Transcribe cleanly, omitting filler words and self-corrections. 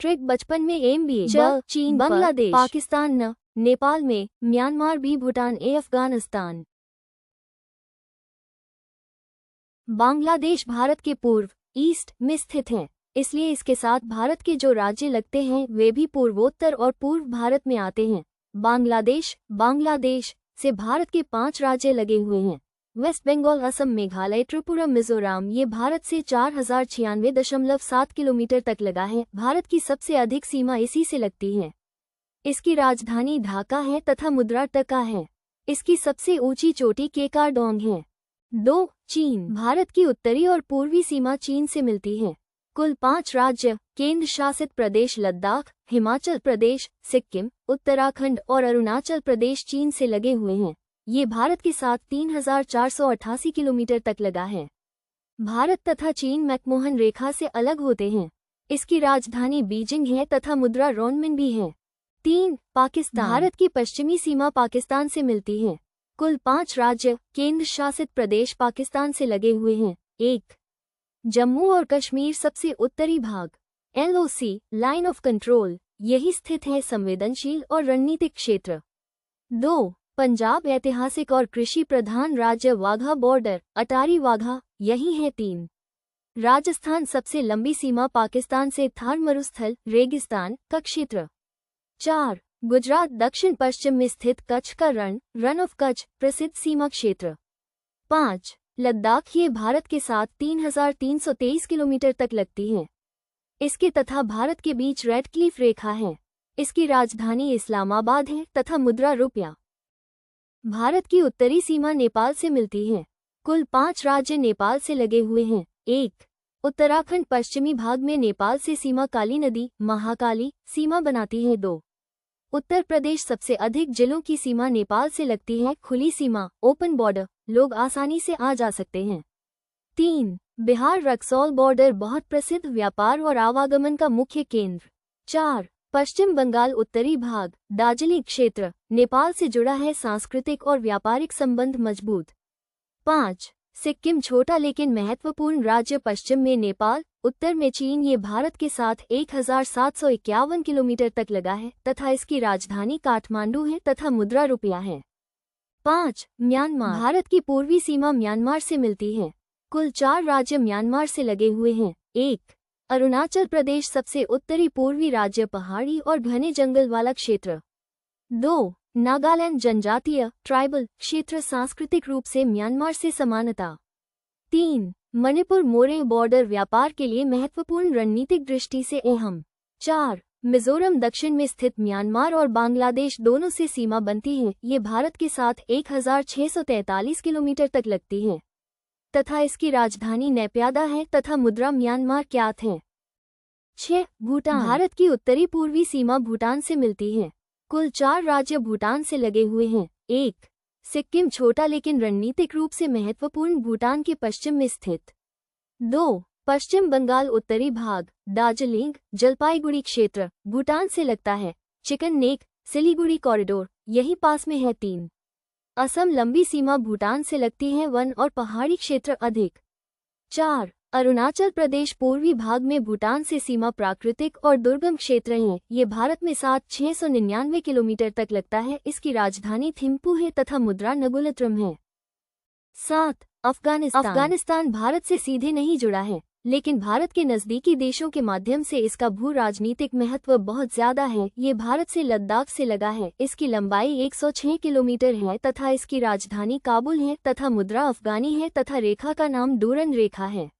Trick बचपन में MBA चीन बांग्लादेश पाकिस्तान न नेपाल में Myanmar B Bhutan A Afghanistan. Bangladesh Bharat के पूर्व ईस्ट में स्थित है, इसलिए इसके साथ भारत के जो राज्य लगते हैं वे भी पूर्वोत्तर और पूर्व भारत में आते हैं। बांग्लादेश से भारत के 5 राज्य लगे हुए हैं, वेस्ट बंगाल, असम, मेघालय, त्रिपुरा, मिजोरम। ये भारत से 4096.7 किलोमीटर तक लगा है। भारत की सबसे अधिक सीमा इसी से लगती है। इसकी राजधानी ढाका है तथा मुद्रा टका है। इसकी सबसे ऊंची चोटी केकारडोंग है। 2. चीन। भारत की उत्तरी और पूर्वी सीमा चीन से मिलती है। कुल 5 राज्य केंद्र शासित प्रदेश लद्दाख, हिमाचल प्रदेश, सिक्किम, उत्तराखंड और अरुणाचल प्रदेश चीन से लगे हुए हैं। ये भारत के साथ 3488 किलोमीटर तक लगा है। भारत तथा चीन मैकमोहन रेखा से अलग होते हैं। इसकी राजधानी बीजिंग है तथा मुद्रा रोनमिनबी है। 3. पाकिस्तान। भारत की पश्चिमी सीमा पाकिस्तान से मिलती है। कुल 5 राज्य केंद्र शासित प्रदेश पाकिस्तान से लगे हुए हैं। 1. जम्मू और कश्मीर सबसे उत्तरी भाग, LOC लाइन ऑफ कंट्रोल, यही स्थित है संवेदनशील और रणनीतिक क्षेत्र। 2. पंजाब ऐतिहासिक और कृषि प्रधान राज्य, वाघा बॉर्डर, अटारी वाघा, यही है। 3. राजस्थान सबसे लंबी सीमा पाकिस्तान से, थार मरुस्थल, रेगिस्तान का क्षेत्र। 4. गुजरात दक्षिण पश्चिम में स्थित कच्छ का रन ऑफ कच्छ, प्रसिद्ध सीमा क्षेत्र। 5. लद्दाख, ये भारत के साथ 3323 किलोमीटर तक लगती है। इसके तथा भारत के बीच रेड क्लिफ रेखा है। इसकी राजधानी इस्लामाबाद है तथा मुद्रा रुपया। भारत की उत्तरी सीमा नेपाल से मिलती है। कुल 5 राज्य नेपाल से लगे हुए हैं। 1. उत्तराखंड पश्चिमी भाग में नेपाल से सीमा काली नदी, महाकाली सीमा बनाती है। 2. उत्तर प्रदेश सबसे अधिक जिलों की सीमा नेपाल से लगती है, खुली सीमा, ओपन बॉर्डर, लोग आसानी से आ जा सकते हैं। 3. बिहार रक्सौल बॉर्डर, बहुत प्रसिद्ध व्यापार और आवागमन का मुख्य केंद्र। 4. पश्चिम बंगाल उत्तरी भाग, दार्जिलिंग क्षेत्र, नेपाल से जुड़ा है, सांस्कृतिक और व्यापारिक संबंध मजबूत। 5. सिक्किम, छोटा लेकिन महत्वपूर्ण राज्य, पश्चिम में नेपाल, उत्तर में चीन, ये भारत के साथ 1751 किलोमीटर तक लगा है तथा इसकी राजधानी काठमांडू है तथा मुद्रा रुपया है। 5. म्यांमार। भारत की पूर्वी सीमा म्यांमार से मिलती है। कुल 4 राज्य म्यांमार से लगे हुए हैं। 1. अरुणाचल प्रदेश सबसे उत्तरी पूर्वी राज्य, पहाड़ी और घने जंगल वाला क्षेत्र। 2. नागालैंड जनजातीय ट्राइबल क्षेत्र, सांस्कृतिक रूप से म्यांमार से समानता। 3. मणिपुर मोरे बॉर्डर, व्यापार के लिए महत्वपूर्ण, रणनीतिक दृष्टि से अहम। 4. मिजोरम दक्षिण में स्थित, म्यांमार और बांग्लादेश दोनों से सीमा बनती है। ये भारत के साथ 1643 किलोमीटर तक लगती है तथा इसकी राजधानी नैप्यादा है तथा मुद्रा म्यांमार क्यात है। 6. भूटान। भारत की उत्तरी पूर्वी सीमा भूटान से मिलती है। कुल 4 राज्य भूटान से लगे हुए हैं। 1. सिक्किम, छोटा लेकिन रणनीतिक रूप से महत्वपूर्ण, भूटान के पश्चिम में स्थित। 2. पश्चिम बंगाल उत्तरी भाग, दार्जिलिंग, जलपाईगुड़ी क्षेत्र, भूटान से लगता है। चिकन नेक, सिलीगुड़ी कॉरिडोर, यही पास में है। 3. असम, लंबी सीमा भूटान से लगती है, वन और पहाड़ी क्षेत्र अधिक। 4. अरुणाचल प्रदेश पूर्वी भाग में भूटान से सीमा, प्राकृतिक और दुर्गम क्षेत्र हैं। ये भारत में 699 किलोमीटर तक लगता है। इसकी राजधानी थिम्पू है तथा मुद्रा नगुलत्रम है। 7. अफगानिस्तान भारत से सीधे नहीं जुड़ा है, लेकिन भारत के नजदीकी देशों के माध्यम से इसका भू राजनीतिक महत्व बहुत ज्यादा है। ये भारत से लद्दाख से लगा है। इसकी लंबाई 106 किलोमीटर है तथा इसकी राजधानी काबुल है तथा मुद्रा अफगानी है तथा रेखा का नाम डूरन रेखा है।